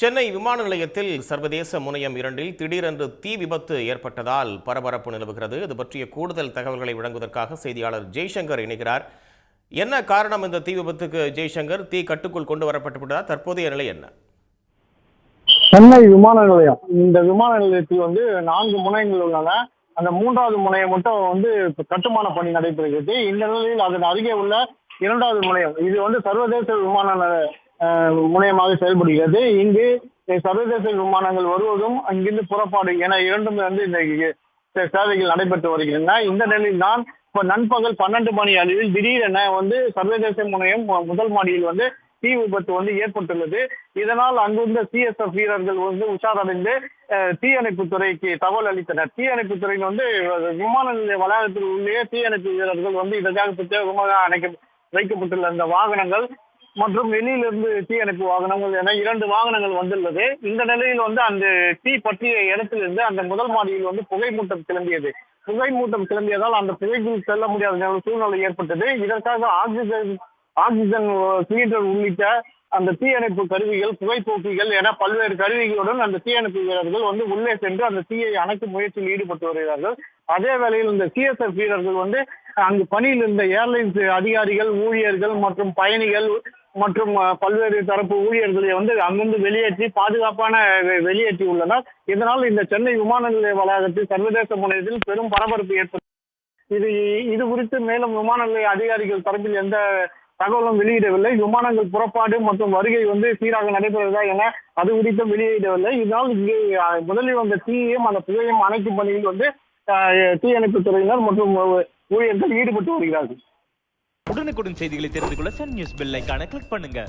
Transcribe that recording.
சென்னை விமான நிலையத்தில் சர்வதேச முனையம் 2 திடீரென்று தீ விபத்து ஏற்பட்டதால் பரபரப்பு நிலவுகிறது. இது பற்றிய கூடுதல் தகவல்களை வழங்குவதற்காக செய்தியாளர் ஜெய்சங்கர் இணைகிறார். என்ன காரணம் இந்த தீ விபத்துக்கு ஜெய்சங்கர்? தீ கட்டுக்குள் கொண்டு வரப்பட்டுவிட்டதா? தற்போதைய நிலை என்ன? சென்னை விமான நிலையம். இந்த விமான நிலையத்தில் 4 முனையங்கள் உள்ளன. அந்த 3வது முனையம் மட்டும் கட்டுமான பணி நடைபெறுகிறது. இந்த நிலையில் அதன் அருகே உள்ள 2வது முனையம் இது சர்வதேச விமான முனையமாக செயல்படுகிறது. இங்கு சர்வதேச விமானங்கள் வருவதும் அங்கிருந்து புறப்பாடு என இரண்டும் இந்த சேவைகள் நடைபெற்று வருகின்றன. இந்த நிலையில் தான் இப்ப நண்பகல் 12 மணி அளவில் திடீரென சர்வதேச முனையம் முதல் மாடியில் தீ விபத்து ஏற்பட்டுள்ளது. இதனால் அங்கிருந்த சிஎஸ்எஃப் வீரர்கள் உஷாரடைந்து தீயணைப்பு துறைக்கு தகவல் அளித்தனர். தீயணைப்பு துறையின் விமான நிலைய வளாகத்தில் உள்ளே தீயணைப்பு வீரர்கள் இதற்காக பிரத்யேகமாக வைக்கப்பட்டுள்ள இந்த வாகனங்கள் மற்றும் வெளியிலிருந்து தீயணைப்பு வாகனங்கள் என 2 வாகனங்கள் வந்துள்ளது. இந்த நிலையில் அந்த தீ பற்றிய இடத்திலிருந்து அந்த முதல் மாடியில் புகை மூட்டம் கிளம்பியது. புகை மூட்டம் கிளம்பியதால் அந்த புகைக்குள் செல்ல முடியாத சூழ்நிலை ஏற்பட்டது. இதற்காக ஆக்சிஜன் சிலிண்டர் உள்ளிட்ட அந்த தீயணைப்பு கருவிகள், புகைப்போக்கிகள் என பல்வேறு கருவிகளுடன் அந்த தீயணைப்பு வீரர்கள் உள்ளே சென்று அந்த தீயை அணைக்கும் முயற்சியில் ஈடுபட்டு வருகிறார்கள். அதே வேளையில் இந்த சிஎஸ்எஃப் வீரர்கள் அங்கு பணியில் இருந்த ஏர்லைன்ஸ் அதிகாரிகள், ஊழியர்கள் மற்றும் பயணிகள் மற்றும் பல்வேறு தரப்பு ஊழியர்களை அங்கிருந்து வெளியேற்றி பாதுகாப்பான வெளியேற்றி உள்ளனர். இதனால் இந்த சென்னை விமான நிலைய வளாகத்தில் சர்வதேச முனையத்தில் பெரும் பரபரப்பு ஏற்பட்டது. இது குறித்து மேலும் விமான நிலைய அதிகாரிகள் தரப்பில் எந்த தகவலும் வெளியிடவில்லை. விமானங்கள் புறப்பாடு மற்றும் வருகை சீராக நடைபெறுவதா என அது குறித்தும் வெளியிடவில்லை. இதனால் இங்கே முதலில் வந்த தீயையும் அந்த புகையும் அணைக்கும் பணியில் தீயணைப்பு துறையினர் மற்றும் ஊழியர்கள் ஈடுபட்டு வருகிறார்கள். உடனுக்குடன் செய்திகளை தெரிந்து கொள்ள சன் நியூஸ் பெல் ஐகானை கிளிக் பண்ணுங்க.